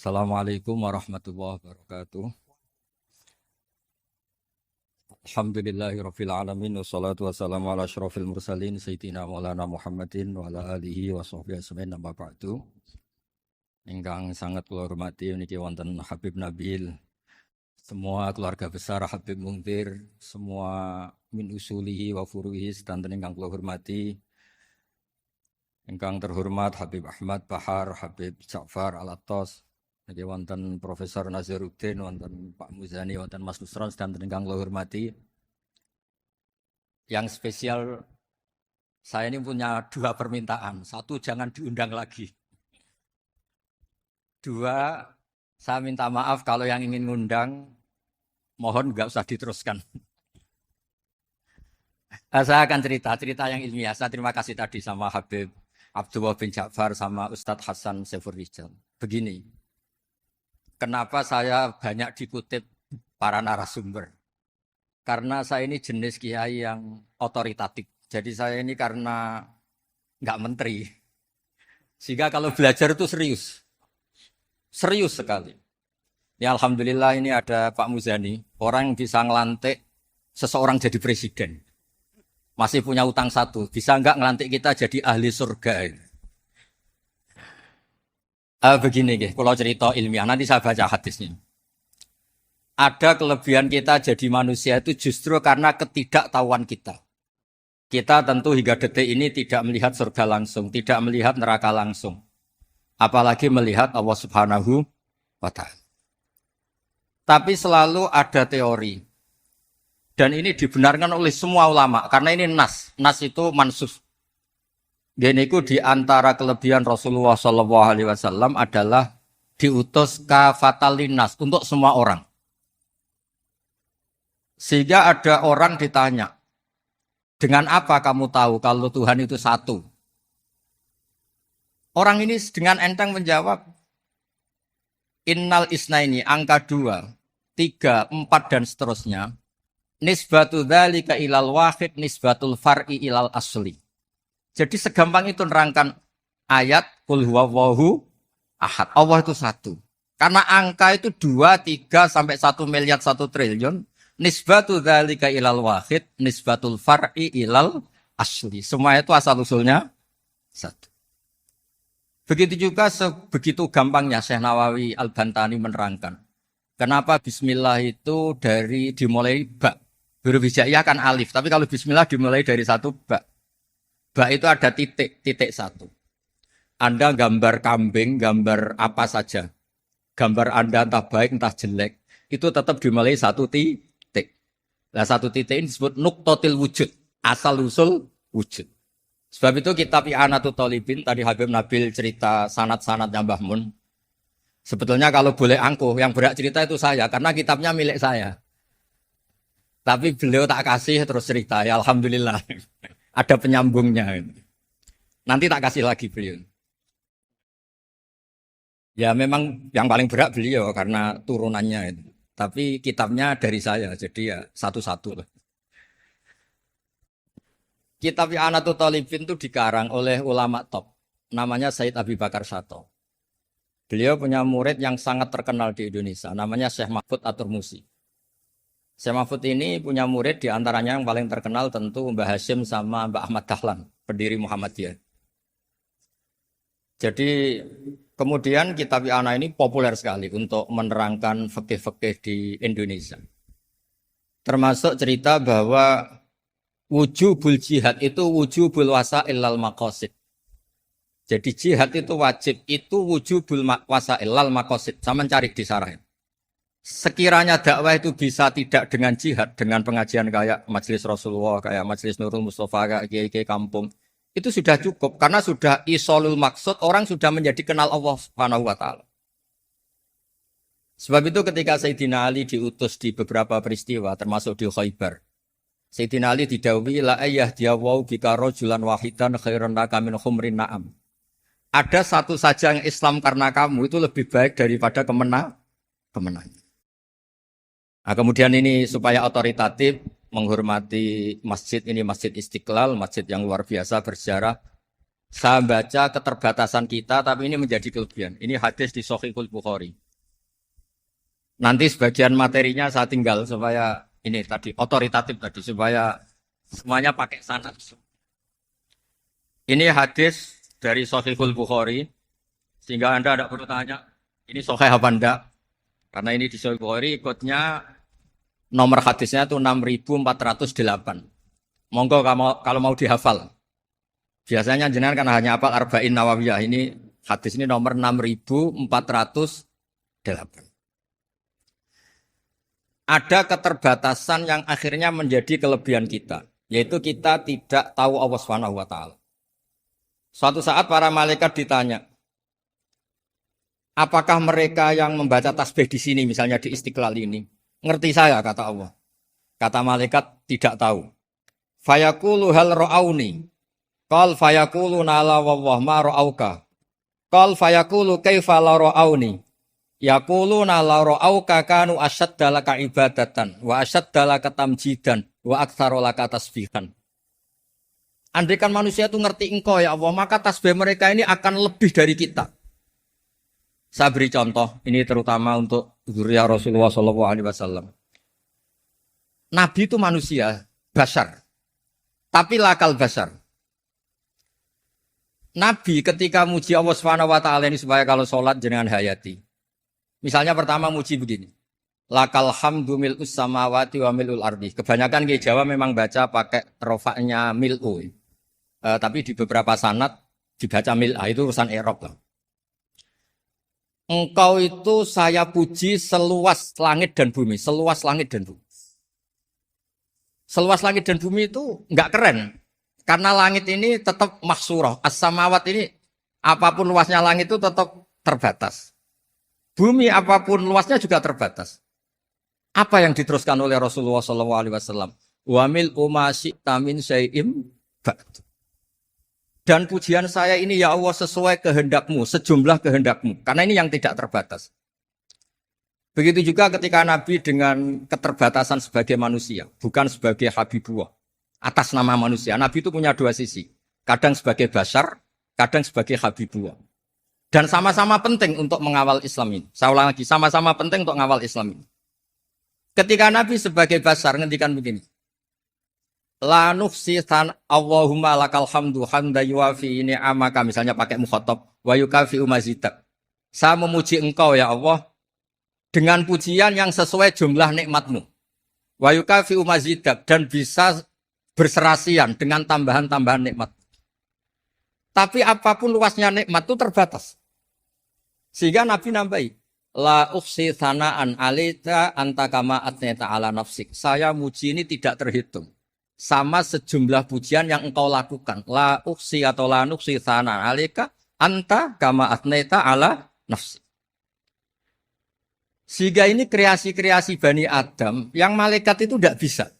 Assalamualaikum warahmatullahi wabarakatuh. Alhamdulillahirabbil alamin wassalatu wassalamu ala asyrofil mursalin sayyidina Maulana Muhammadin wa ala alihi wa sahbihi ajmain amma ba'du. Ingkang sangat kula hormati niki wonten Habib Nabil, semua keluarga besar Habib Mungtir, semua min usulihi wa furuhi sedanten ingkang kula hormati. Ingkang terhormat Habib Ahmad Bahar, Habib Ja'far Al-Attas, niki wonten Profesor Nazaruddin, wonten Pak Muzani, wonten Mas Nusron sedanten ingkang kula hormati. Yang spesial, saya ini punya dua permintaan. Satu, jangan diundang lagi. Dua, saya minta maaf kalau yang ingin ngundang, mohon nggak usah diteruskan. Saya akan cerita yang ilmiah. Saya terima kasih tadi sama Habib Abdullah bin Ja'far sama Ustadz Hasan Saifur Rijal. Begini, kenapa saya banyak dikutip para narasumber? Karena saya ini jenis kiai yang otoritatif. Jadi saya ini karena nggak menteri. Sehingga kalau belajar itu serius. Serius sekali. Ya alhamdulillah ini ada Pak Muzani. Orang yang bisa ngelantik seseorang jadi presiden. Masih punya utang satu. Bisa nggak ngelantik kita jadi ahli surga? Begini, kalau cerita ilmiah. Nanti saya baca hadisnya. Ada kelebihan kita jadi manusia itu justru karena ketidaktahuan kita. Kita tentu hingga detik ini tidak melihat surga langsung, tidak melihat neraka langsung. Apalagi melihat Allah Subhanahu wa Ta'ala. Tapi selalu ada teori. Dan ini dibenarkan oleh semua ulama karena ini nas. Nas itu mansus. Dan itu di antara kelebihan Rasulullah SAW adalah diutus kafatan linnas untuk semua orang. Sehingga ada orang ditanya, dengan apa kamu tahu kalau Tuhan itu satu? Orang ini dengan enteng menjawab, innal isnaini, angka 2, 3, 4 dan seterusnya. Nisbatu dzalika ilal wahid, nisbatul far'i ilal asli. Jadi segampang itu nerangkan ayat qul huwallahu ahad. Allah itu satu. Karena angka itu 2, 3 sampai 1 miliar 1 triliun. Nisbatu dzalika ilal wahid, nisbatul far'i ilal asli. Semua itu asal usulnya satu. Begitu juga begitu gampangnya Syekh Nawawi Al-Bantani menerangkan. Kenapa bismillah itu dimulai ba. Huruf hijaiyah kan alif, tapi kalau bismillah dimulai dari satu ba. Ba itu ada titik satu. Anda gambar kambing, gambar apa saja. Gambar Anda entah baik entah jelek, itu tetap dimulai satu titik. Nah, satu titik ini disebut nuqtatil wujud, asal usul wujud. Sebab itu kitab I'anatul Thalibin, tadi Habib Nabil cerita sanad-sanadnya Mbah Mun. Sebetulnya kalau boleh angkuh, yang berhak cerita itu saya, karena kitabnya milik saya. Tapi beliau tak kasih terus cerita, ya alhamdulillah. Ada penyambungnya. Nanti tak kasih lagi beliau. Ya memang yang paling berhak beliau karena turunannya itu. Tapi kitabnya dari saya, jadi ya satu-satu. Kitab I'anatul Thalibin itu dikarang oleh ulama top. Namanya Said Abi Bakar Sato. Beliau punya murid yang sangat terkenal di Indonesia. Namanya Syekh Mahfud At-Turmusi. Syekh Mahfud ini punya murid diantaranya yang paling terkenal tentu Mbah Hashim sama Mbah Ahmad Dahlan. Pendiri Muhammadiyah. Jadi kemudian kitab I'anah ini populer sekali untuk menerangkan fikih-fikih di Indonesia. Termasuk cerita bahwa wujubul jihad itu wujubul wasail lal maqasid. Jadi jihad itu wajib, itu wujubul wasail lal maqasid. Saya mencari di sarah. Sekiranya dakwah itu bisa tidak dengan jihad, dengan pengajian kayak Majelis Rasulullah, kayak Majelis Nurul Mustafa, kayak kiai kampung, itu sudah cukup karena sudah isolul maksud, orang sudah menjadi kenal Allah Subhanahu wa Ta'ala. Sebab itu ketika Sayyidina Ali diutus di beberapa peristiwa, termasuk di Khaybar, Sayyidina Ali didhawuhi la ayyahdiyawu bika rajulan wahidan khairan laka min humrin na'am. Ada satu saja yang Islam karena kamu itu lebih baik daripada kemenangan. Nah, kemudian ini supaya otoritatif menghormati masjid ini, Masjid Istiqlal, masjid yang luar biasa bersejarah. Saya baca keterbatasan kita, tapi ini menjadi kelebihan. Ini hadis di Sahihul Bukhari. Nanti sebagian materinya saya tinggal supaya ini tadi otoritatif tadi supaya semuanya pakai sanad. Ini hadis dari Sahihul Bukhari sehingga Anda tidak perlu tanya ini sahih apa enggak. Karena ini di Sahih Bukhari ikutnya nomor hadisnya itu 6408. Monggo kalau mau dihafal. Biasanya jenengan kan hanya apa Arba'in Nawawiyah. Ini hadis ini nomor 6408. Ada keterbatasan yang akhirnya menjadi kelebihan kita, yaitu kita tidak tahu Allah Subhanahu wa taala. Suatu saat para malaikat ditanya, apakah mereka yang membaca tasbih di sini misalnya di Istiqlal ini ngerti saya, kata Allah. Kata malaikat tidak tahu. Fayaqulu hal ra'auni. Qal fayaqulu la wallah ma ra'auka. Qal fayaqulu kaifa la ra'auni. Yaquluna la ra'auka kanu asyadda laka ibadatan wa asyadda laka tamjidan wa aktsara laka tasbihan. Andaikan manusia itu ngerti engkau ya Allah, maka tasbih mereka ini akan lebih dari kita. Saya beri contoh, ini terutama untuk zuriat Rasulullah SAW. Nabi itu manusia, basar. Tapi lakal basar. Nabi ketika muji Allah SWT ini supaya kalau sholat jangan hayati. Misalnya pertama muji begini. Lakal hamdu mil'us samawati wa mil'ul ardi. Kebanyakan di Jawa memang baca pakai rofaknya mil'u. Tapi di beberapa sanad dibaca mil'ah, itu urusan i'rab lah. Engkau itu saya puji seluas langit dan bumi. Seluas langit dan bumi. Seluas langit dan bumi itu enggak keren. Karena langit ini tetap mahsurah. As-samawat ini apapun luasnya langit itu tetap terbatas. Bumi apapun luasnya juga terbatas. Apa yang diteruskan oleh Rasulullah SAW? Wa mil'u ma syi'ta min syai'im ba'du. Dan pujian saya ini ya Allah sesuai kehendakmu, sejumlah kehendakmu. Karena ini yang tidak terbatas. Begitu juga ketika Nabi dengan keterbatasan sebagai manusia, bukan sebagai Habibullah, atas nama manusia. Nabi itu punya dua sisi. Kadang sebagai Bashar, kadang sebagai Habibullah. Dan sama-sama penting untuk mengawal Islam ini. Saya ulang lagi, sama-sama penting untuk mengawal Islam ini. Ketika Nabi sebagai Bashar, ngendikan begini. La nufsi tan Allahumma lakal hamdu hamda yuafi ni'amaka, misalnya pakai mukhatab wa yukafi umazidak. Saya memuji engkau ya Allah dengan pujian yang sesuai jumlah nikmatmu. Wa yukafi umazidak, dan bisa berserasian dengan tambahan-tambahan nikmat. Tapi apapun luasnya nikmat itu terbatas. Sehingga Nabi nambahi, la ukhsi thana'an alita anta kama atneta ala nafsik. Saya muji ini tidak terhitung. Sama sejumlah pujian yang engkau lakukan. La uksi atau la nuksi sana alika anta kama atneta ala nafsi. Sehingga ini kreasi-kreasi Bani Adam yang malaikat itu tidak bisa.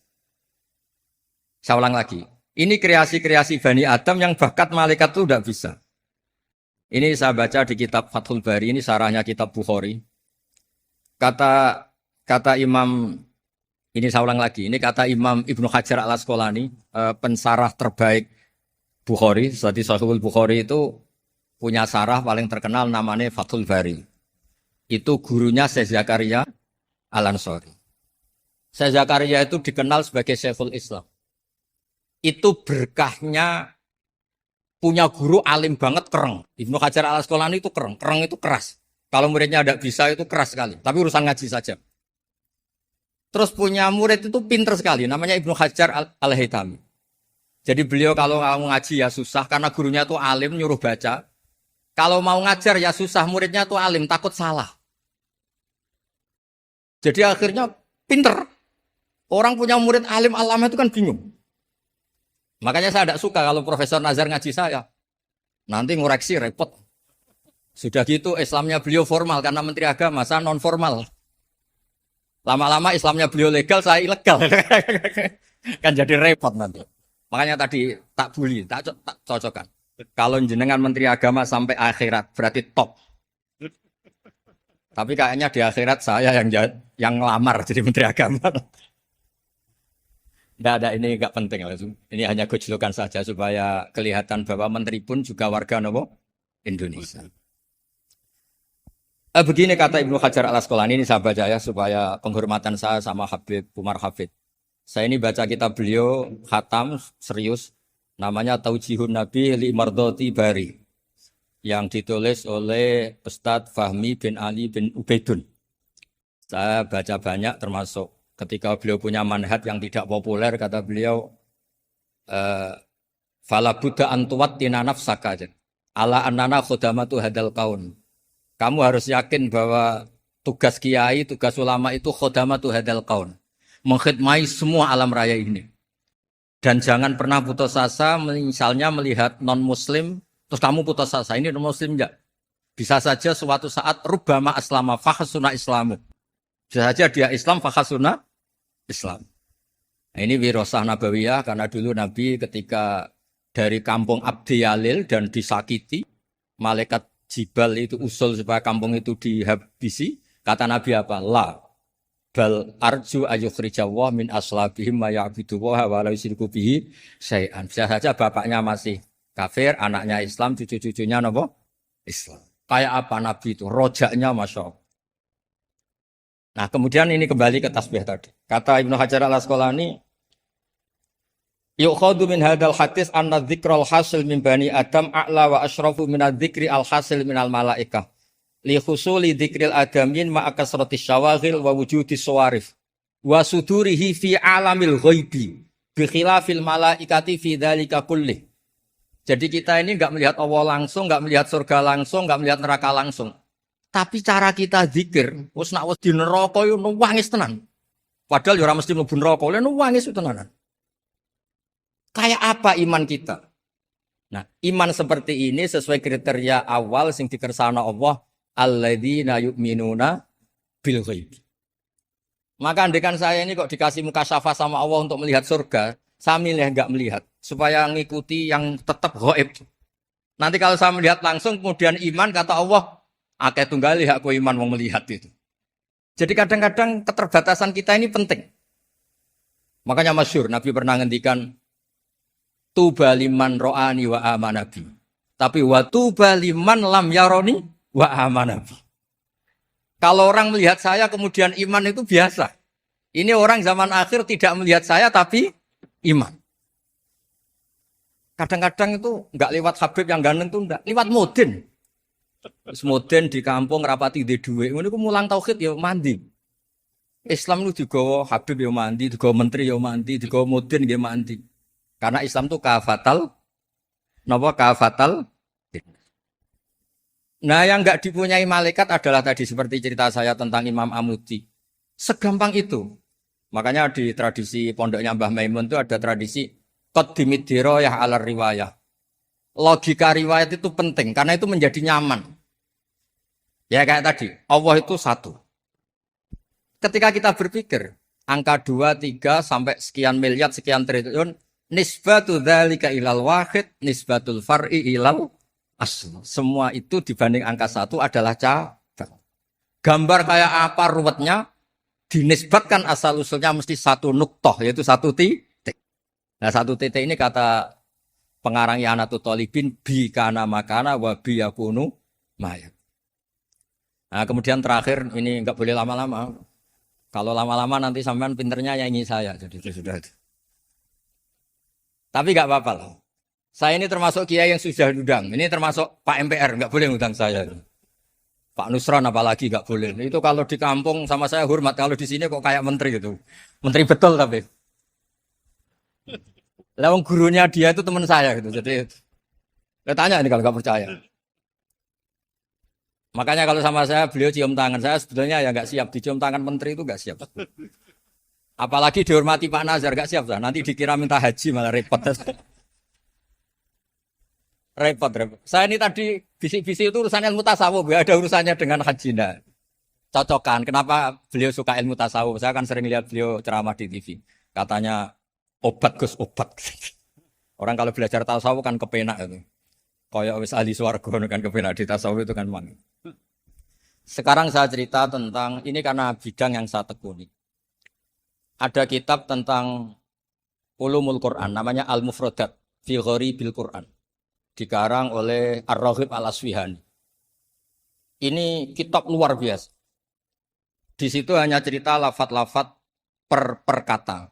Saya ulang lagi. Ini kreasi-kreasi Bani Adam yang bakat malaikat itu tidak bisa. Ini saya baca di kitab Fathul Bari, ini sarahnya kitab Bukhari. Kata Imam, ini saya ulang lagi, ini kata Imam Ibnu Hajar al-Asqalani, pensarah terbaik Bukhari. Jadi Sahihul Bukhari itu punya sarah paling terkenal namanya Fathul Bari. Itu gurunya Syekh Zakaria Al-Ansari. Syekh Zakaria itu dikenal sebagai Syekhul Islam. Itu berkahnya punya guru alim banget, kereng. Ibnu Hajar al-Asqalani itu kereng itu keras. Kalau muridnya tidak bisa itu keras sekali, tapi urusan ngaji saja. Terus punya murid itu pinter sekali, namanya Ibnu Hajar al-Haytami. Jadi beliau kalau mau ngaji ya susah, karena gurunya itu alim, nyuruh baca. Kalau mau ngajar ya susah, muridnya itu alim, takut salah. Jadi akhirnya pinter. Orang punya murid alim alama itu kan bingung. Makanya saya tidak suka kalau Profesor Nazar ngaji saya. Nanti ngoreksi repot. Sudah gitu Islamnya beliau formal, karena Menteri Agama, saya non formal. Lama-lama Islamnya beliau legal, saya ilegal. Kan jadi repot nanti. Makanya tadi tak bully, tak cocokkan. Kalau jenengan Menteri Agama sampai akhirat, berarti top. Tapi kayaknya di akhirat saya yang ngelamar jadi Menteri Agama. Enggak, ini enggak penting. Ini hanya gojlokan saja supaya kelihatan bahwa menteri pun juga warga nopo Indonesia. Begini kata Ibnu Hajar al Asqalani, ini saya baca ya supaya penghormatan saya sama Habib Umar Hafid. Saya ini baca kitab beliau khatam serius, namanya Taujihun Nabi li Mardoti Bari, yang ditulis oleh Ustadz Fahmi bin Ali bin Ubaidun. Saya baca banyak, termasuk ketika beliau punya manhaj yang tidak populer, kata beliau, fala buddha antuwat tina nafsaka ala annana khudamatu hadal kaun. Kamu harus yakin bahwa tugas kiai, tugas ulama itu khudamatu hadal kaun, mengkhidmati semua alam raya ini. Dan jangan pernah putus asa, misalnya melihat non-muslim, terus kamu putus asa, ini non-muslim enggak? Bisa saja suatu saat rubbama aslama fakhasuna islamu. Bisa saja dia Islam fakhasuna Islam. Nah, ini wirasah nabawiyah, karena dulu Nabi ketika dari kampung Abdi Yalil dan disakiti, malaikat Jibal itu usul supaya kampung itu dihabisi. Kata Nabi apa? La bal arju ayukhrijawah min aslabihim ma ya'budu wa la yusyriku bihi syai'an. Bisa saja bapaknya masih kafir, anaknya Islam, cucu-cucunya napa? Islam. Kayak apa Nabi itu? Rojaknya Masya Allah. Nah, kemudian ini kembali ke tasbih tadi. Kata Ibnu Hajar al Asqalani, yukhadu min hadal hadis anna dzikral hasil min bani Adam a'la wa asyrafu min adzikri al hasil min al malaikah. Li khusuli dzikril adamin ma akasratis syawaghil wa wujudis sawarif wa sudurihi fi alamil ghaibi bi khilafil malaikati fi dzalika kullih. Jadi kita ini enggak melihat Allah langsung, enggak melihat surga langsung, enggak melihat neraka langsung. Tapi cara kita zikir, wis nak wis di neraka yo nuwangis tenan. Padahal yo ora mesti mlebu neraka, lha nuwangis tenanan. Kayak apa iman kita? Nah, iman seperti ini sesuai kriteria awal sing dikersana Allah, alladzina yu'minuna bil ghaib. Maka andekan saya ini kok dikasih mukasyafah sama Allah untuk melihat surga, saya milih enggak melihat supaya ngikuti yang tetap ghaib. Nanti kalau saya melihat langsung kemudian iman, kata Allah, akeh tunggali aku iman mau melihat itu. Jadi kadang-kadang keterbatasan kita ini penting. Makanya masyhur Nabi pernah ngendikan tuba liman ro'ani wa amanabi. Tapi wa tuba liman lam yaroni wa amanabi. Kalau orang melihat saya kemudian iman itu biasa. Ini orang zaman akhir tidak melihat saya tapi iman. Kadang-kadang itu enggak lewat Habib yang ganteng itu enggak, lewat Mudin. Mudin di kampung rapati di duwe. Ngono iku mulang tauhid ya mandi. Islam itu digawa Habib ya mandi, digawa menteri ya mandi, digawa Mudin ya mandi. Karena Islam itu kafatal, napa kafatal. Nah, yang enggak dipunyai malaikat adalah tadi seperti cerita saya tentang Imam Amudi. Segampang itu. Makanya di tradisi pondoknya Mbah Maimun itu ada tradisi qaddimid dirayah ala riwayah. Logika riwayat itu penting karena itu menjadi nyaman. Ya kayak tadi, Allah itu satu. Ketika kita berpikir angka 2, 3 sampai sekian miliar, sekian triliun, nisbatu dzalika ilal wahid, nisbatul far'i ilal asl. Semua itu dibanding angka 1 adalah cabang. Gambar kayak apa ruwetnya, dinisbatkan asal usulnya mesti satu nuktoh, yaitu satu titik. Nah satu titik ini kata pengarang I'anatul Thalibin, bi kana makana wa bi yakunu mayat. Nah kemudian terakhir, ini enggak boleh lama-lama. Kalau lama-lama nanti sampean pinternya nyanyi saya, jadi itu sudah itu. Tapi enggak apa-apa lah. Saya ini termasuk kiai yang sudah diundang. Ini termasuk Pak MPR, enggak boleh ngundang saya. Pak Nusron apalagi enggak boleh. Itu kalau di kampung sama saya hormat, kalau di sini kok kayak menteri gitu. Menteri betul tapi. Lah gurunya dia itu teman saya gitu. Jadi tanya ini kalau enggak percaya. Makanya kalau sama saya beliau cium tangan, saya sebetulnya ya enggak siap dicium tangan menteri itu enggak siap. Apalagi dihormati Pak Nazar enggak siap. Nanti dikira minta haji malah repot. Repot. Saya ini tadi bisik-bisik itu urusan ilmu tasawuf, enggak ada urusannya dengan haji. Nah. Cocokan. Kenapa beliau suka ilmu tasawuf? Saya kan sering lihat beliau ceramah di TV. Katanya obat Gus obat. Orang kalau belajar tasawuf kan kepenak itu. Kayak wis ahli swarga kan kepenak di tasawuf itu kan mang. Sekarang saya cerita tentang ini karena bidang yang saya tekuni. Ada kitab tentang Ulumul Quran, namanya Al-Mufradat fi Gharibil Quran. Dikarang oleh Ar-Raghib Al-Asfihani. Ini kitab luar biasa. Di situ hanya cerita lafat-lafat per kata.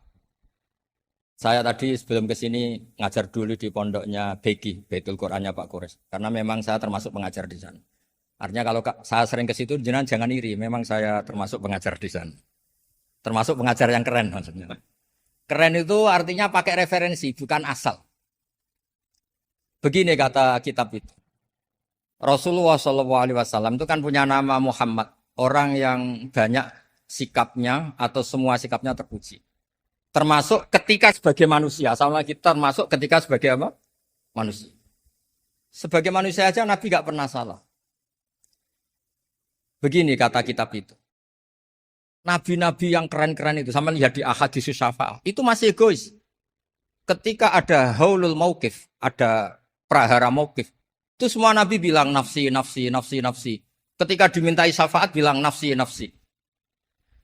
Saya tadi sebelum ke sini ngajar dulu di pondoknya Beki, Baitul Qurannya Pak Kures. Karena memang saya termasuk pengajar di sana. Artinya kalau saya sering ke situ, jangan iri. Memang saya termasuk pengajar di sana. Termasuk pengajar yang keren maksudnya. Keren itu artinya pakai referensi, bukan asal. Begini kata kitab itu. Rasulullah SAW itu kan punya nama Muhammad. Orang yang banyak sikapnya atau semua sikapnya terpuji. Termasuk ketika sebagai manusia. Sama kita termasuk ketika sebagai apa? Manusia. Sebagai manusia aja Nabi gak pernah salah. Begini kata kitab itu. Nabi-nabi yang keren-keren itu, sama lihat di Ahaditsus Syafa'ah, itu masih egois. Ketika ada haulul mauqif, ada prahara mauqif, itu semua Nabi bilang nafsi, nafsi, nafsi, nafsi. Ketika dimintai syafaat bilang nafsi, nafsi.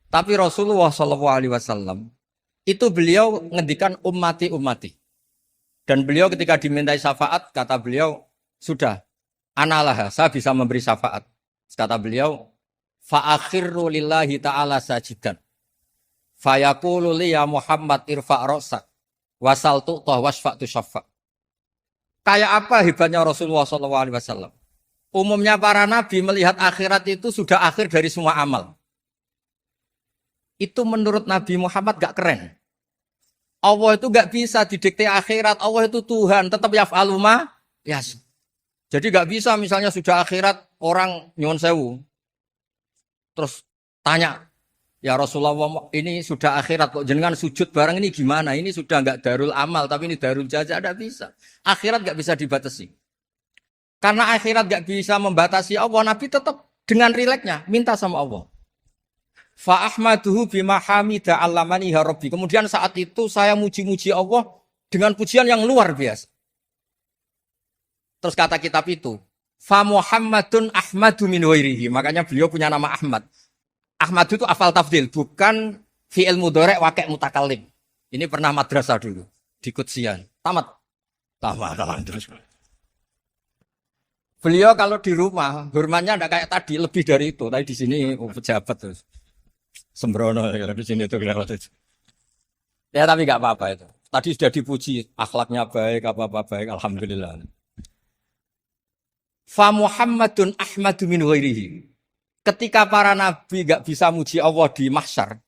Tapi Rasulullah SAW itu beliau ngendikan ummati, ummati. Dan beliau ketika dimintai syafaat, kata beliau, sudah, analah, saya bisa memberi syafaat. Kata beliau, fa'akhirru lillahi ta'ala sajidan. Fayaqulu li ya Muhammad irfa' ra'sak. Wasal tu'tah wasfa'tu syaffa'. Kayak apa hebatnya Rasulullah SAW? Umumnya para nabi melihat akhirat itu sudah akhir dari semua amal. Itu menurut Nabi Muhammad gak keren. Allah itu gak bisa didikte akhirat. Allah itu Tuhan, tetap yaf'alu ma yas. Jadi gak bisa misalnya sudah akhirat orang nyuwun sewu. Terus tanya, ya Rasulullah ini sudah akhirat kok jenengan sujud bareng ini gimana? Ini sudah enggak darul amal tapi ini darul jaza, tidak bisa. Akhirat enggak bisa dibatasi. Karena akhirat enggak bisa membatasi Allah, Nabi tetap dengan rileksnya minta sama Allah. Fa ahmaduhu bima hamida 'allamani ya rabbi. Kemudian saat itu saya muji-muji Allah dengan pujian yang luar biasa. Terus kata kitab itu, fa Muhammadun Ahmadu min wairihi. Makanya beliau punya nama Ahmad. Ahmad itu afal tafdil, bukan fi'il mudhari' waqi' mutakallim. Ini pernah madrasah dulu di Qudsiyah. Tamat terus. Beliau kalau di rumah hormatnya enggak kayak tadi, lebih dari itu. Tadi di sini pejabat terus. Sembrono ya di sini itu kelewat itu. Ya tapi enggak apa-apa itu. Tadi sudah dipuji, akhlaknya baik, apa-apa baik, alhamdulillah. Fa Muhammadun Ahmadu min ghairihi. Ketika para nabi gak bisa muji Allah di mahsyar,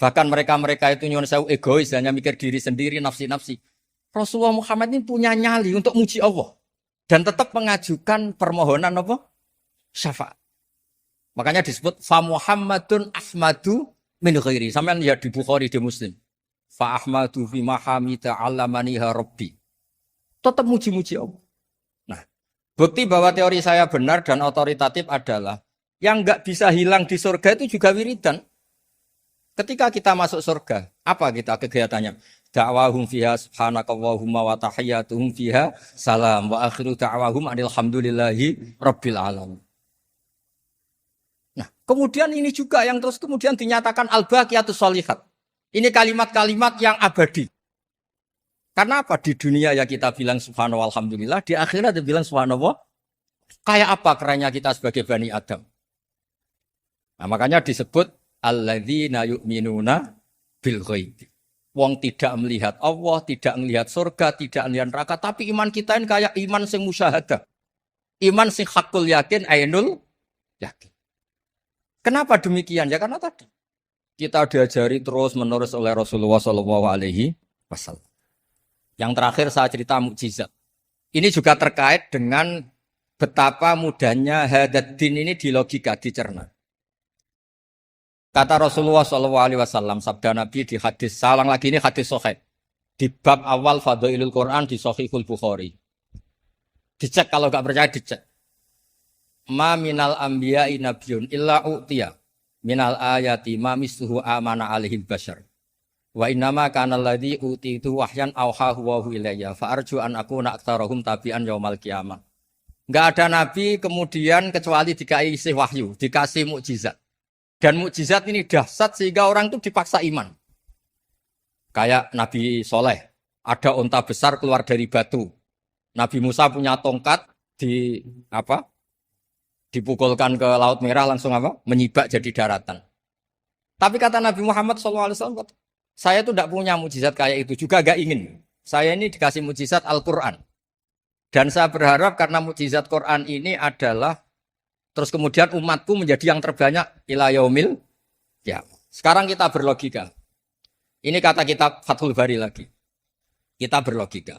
bahkan mereka itu nyuwun sewu egois, hanya mikir diri sendiri, nafsi-nafsi. Rasulullah Muhammad ini punya nyali untuk muji Allah dan tetap mengajukan permohonan apa? Syafaat. Makanya disebut fa Muhammadun Ahmadu min ghairihi. Sampeyan lihat di Bukhari, di Muslim. Fa Ahmadu fi mahamida 'allamaniha rabbi. Tetap muji-muji Allah. Bukti bahwa teori saya benar dan otoritatif adalah yang enggak bisa hilang di surga itu juga wiridan. Ketika kita masuk surga, apa kita kegiatannya? Da'wahum fiha subhanakallahumma wa tahiyyatuhum fiha salam wa akhiru da'wahum alhamdulillahi rabbil alamin. Nah, kemudian ini juga yang terus kemudian dinyatakan al-baqiyatus sholihat. Ini kalimat-kalimat yang abadi. Karena apa? Di dunia ya kita bilang subhanallah alhamdulillah, di akhirat dia bilang subhanallah. Kayak apa kerennya kita sebagai Bani Adam? Nah, makanya disebut alladzina yu'minuna bil ghaib. Wong tidak melihat Allah, tidak melihat surga, tidak melihat neraka, tapi iman kita ini kayak iman sing musyahadah. Iman sing hakul yakin, ainul yakin. Kenapa demikian? Ya karena tadi kita diajari terus-menerus oleh Rasulullah SAW. Yang terakhir saya cerita mukjizat. Ini juga terkait dengan betapa mudahnya hadaddin ini di logika, dicerna. Kata Rasulullah SAW, sabda Nabi di hadis, salang lagi ini hadis sahih. Di bab awal Fadailul Quran di Sahihul Bukhari. Dicek kalau nggak percaya dicek. Ma minal anbiya'i nabiyyun illa u'tiya minal ayati ma misluhu amana alaihi bashar. Wa innama kana alladhi utitu wahyan auhahu wa ilayya fa arju an akuna aktsarahum tabi'an yaumal qiyamah. Enggak ada nabi kemudian kecuali dikasih wahyu, dikasih mukjizat. Dan mukjizat ini dahsyat sehingga orang itu dipaksa iman. Kayak Nabi Soleh, Ada unta besar keluar dari batu. Nabi Musa punya tongkat di apa? Dipukulkan ke Laut Merah langsung apa? Menyibak jadi daratan. Tapi kata Nabi Muhammad SAW, saya tuh tidak punya mujizat kayak itu, juga gak ingin. Saya ini dikasih mujizat Al-Quran. Dan saya berharap karena mujizat Quran ini adalah, terus kemudian umatku menjadi yang terbanyak ila yaumil. Ya, sekarang kita berlogika. Ini kata kitab Fathul Bari lagi. Kita berlogika.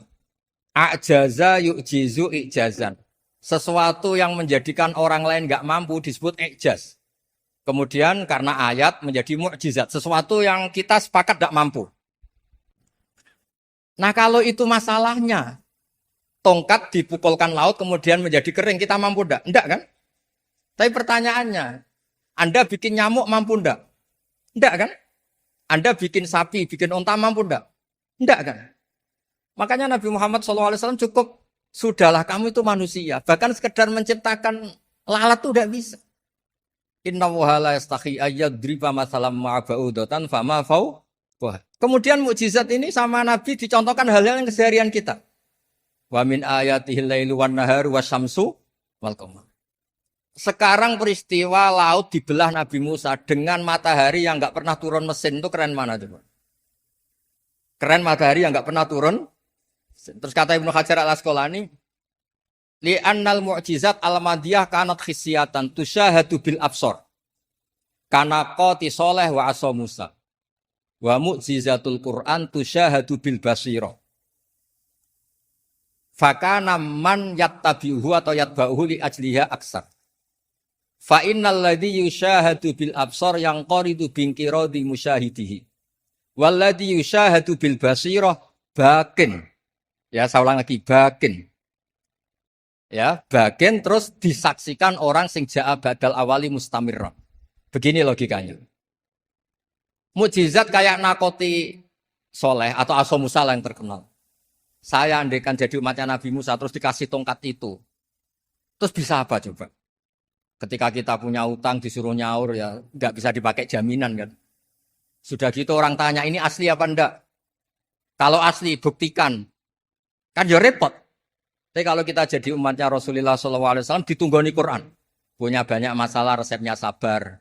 A'jaza yu'jizu i'jazan. Sesuatu yang menjadikan orang lain gak mampu disebut i'jaz. Kemudian karena ayat menjadi mukjizat, sesuatu yang kita sepakat tidak mampu. Nah kalau itu masalahnya, tongkat dipukulkan laut kemudian menjadi kering, kita mampu tidak? Tidak kan? Tapi pertanyaannya, Anda bikin nyamuk mampu tidak? Tidak kan? Anda bikin sapi, bikin unta mampu tidak? Tidak kan? Makanya Nabi Muhammad SAW cukup, sudahlah kamu itu manusia. Bahkan sekedar menciptakan lalat itu tidak bisa. Inna wa la yastahi ayyadriba masalam ma'ba'udatan fama fau. Kemudian mukjizat ini sama Nabi dicontohkan hal-hal yang keseharian kita. Wa min ayatihil lailu wan naharu wasyamsu wal qamar. Sekarang peristiwa laut dibelah Nabi Musa dengan matahari yang enggak pernah turun mesin, itu keren mana coba? Keren matahari yang enggak pernah turun. Terus kata Ibnu Hajar Al-Asqalani, li'annal mu'jizat al-madiyah kanat khisyatan tusyahadu bil absor. Kana qati soleh wa asa Musa. Wa mu'jizatul Qur'an tusyahadu bil basiro. Fakana man yattabi'uhu atau yatba'uhu li ajliha aksar. Fa innal ladhi yusyahadu bil absor yang qaridu binkirodi musyahidihi. Wal ladhi yusyahadu bil basiro bakin. Ya, saya ulang lagi, bakin. Ya, bagian terus disaksikan orang sing ja'a badal awali mustamirra. Begini logikanya. Mukjizat kayak nakoti soleh atau Asa Musa yang terkenal. Saya andaikan jadi umatnya Nabi Musa terus dikasih tongkat itu. Terus bisa apa coba? Ketika kita punya utang disuruh nyaur ya nggak bisa dipakai jaminan kan. Sudah gitu orang tanya ini asli apa enggak? Kalau asli buktikan. Kan ya repot. Tapi kalau kita jadi umatnya Rasulullah SAW ditunggoni Quran. Punya banyak masalah resepnya sabar.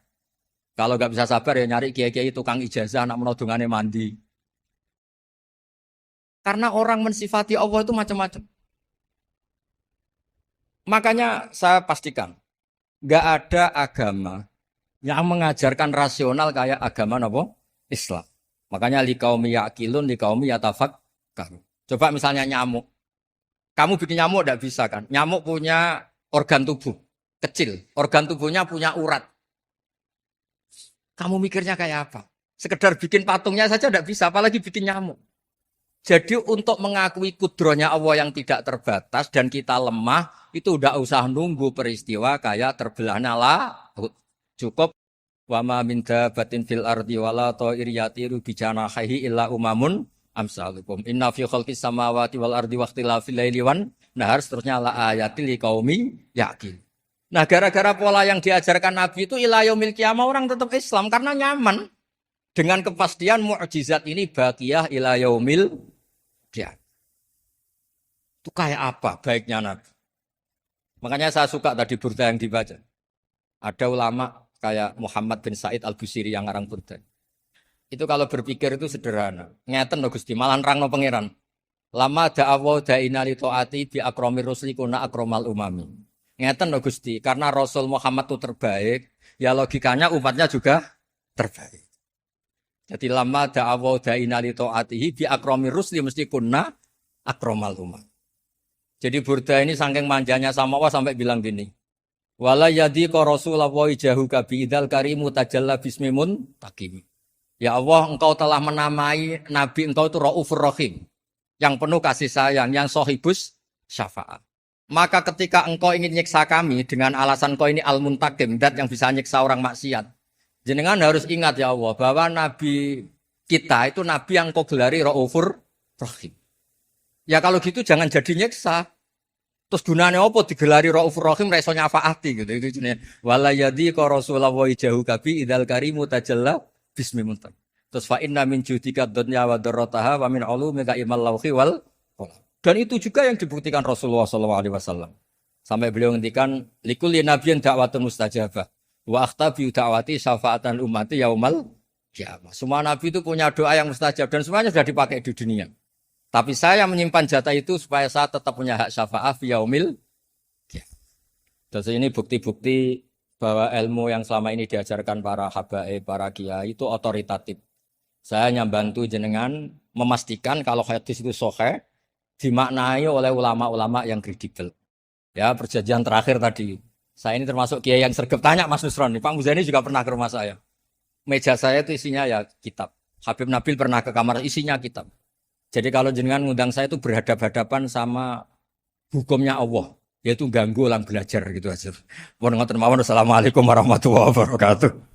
Kalau nggak bisa sabar ya nyari kiai-kiai tukang ijazah anak menodongannya mandi. Karena orang mensifati Allah itu macam-macam. Makanya saya pastikan nggak ada agama yang mengajarkan rasional kayak agama apa? Islam. Makanya liqaumi yaqilun liqaumi yatafakkarun. Coba misalnya nyamuk. Kamu bikin nyamuk tidak bisa kan? Nyamuk punya organ tubuh kecil. Organ tubuhnya punya urat. Kamu mikirnya kayak apa? Sekedar bikin patungnya saja tidak bisa, apalagi bikin nyamuk. Jadi untuk mengakui kudrohnya Allah yang tidak terbatas dan kita lemah, itu udah usah nunggu peristiwa kayak terbelahnya laut. Cukup wama min dabatin fil ardi wala ta'ir yatiru bijanahihi illa umamun amsalukum. Inna fi khalqis samawati wal ardi waqtilafil laili wan nahar seterusnya la ayatil liqaumi yaqil. Nah, gara-gara pola yang diajarkan Nabi itu ila yaumil qiyamah orang tetap Islam karena nyaman dengan kepastian mukjizat ini baqiyah ila yaumil qiyamah. Itu kayak apa baiknya Nabi? Makanya saya suka tadi burda yang dibaca. Ada ulama kayak Muhammad bin Said Al-Busiri yang ngarang burda. Itu kalau berpikir itu sederhana. Ngeten lho Gusti, malah nerangno pangeran. Lama da'awa da'ina li ta'ati bi akramir rusli kuna akramal umami. Ngeten lho Gusti, karena Rasul Muhammad itu terbaik, ya logikanya umatnya juga terbaik. Jadi lama da'awa da'ina li ta'atihi bi akramir rusli mesti kuna akramal umam. Jadi burda ini saking manjanya sama Allah sampai bilang gini. Wala yadi ka Rasulullah jahu ka bi idzal karimu tajalla bismimun takim. Ya Allah, engkau telah menamai Nabi engkau itu Raufur Rahim. Yang penuh kasih sayang, yang sohibus syafaat. Maka ketika engkau ingin nyiksa kami dengan alasan engkau ini al-muntakim, dat yang bisa nyiksa orang maksiat. Jenengan harus ingat ya Allah, bahwa Nabi kita itu Nabi yang engkau gelari Raufur Rahim. Ya kalau gitu jangan jadi nyiksa. Terus gunanya apa digelari Raufur Rahim reso nyafaati gitu. Itu jenis. Wala yadi ka Rasulullah jahu kabi idal karimu tajalla bismi muntak. Terus fa inna min judika dunya wa darrataha wa min ulumika ilmal lauhi wal qalam. Dan itu juga yang dibuktikan Rasulullah SAW. Sampai beliau ngendikan likulli nabiyyin da'watun mustajabah wa akhtabi da'wati syafaatan ummati yaumal qiyamah. Semua nabi itu punya doa yang mustajab dan semuanya sudah dipakai di dunia. Tapi saya menyimpan jatah itu supaya saya tetap punya hak syafaat fi yaumil qiyamah. Terus ini bukti-bukti bahwa ilmu yang selama ini diajarkan para habaib, para kiai itu otoritatif. Saya hanya bantu jenengan memastikan kalau hadis itu sahih dimaknai oleh ulama-ulama yang kredibel. Ya, perjanjian terakhir tadi. Saya ini termasuk kiai yang sergap. Tanya Mas Nusron, Pak Muzani juga pernah ke rumah saya. Meja saya itu isinya ya kitab. Habib Nabil pernah ke kamar, isinya kitab. Jadi kalau jenengan ngundang saya itu berhadapan-hadapan sama hukumnya Allah. Yaitu ganggu orang belajar gitu aja. Assalamualaikum warahmatullahi wabarakatuh.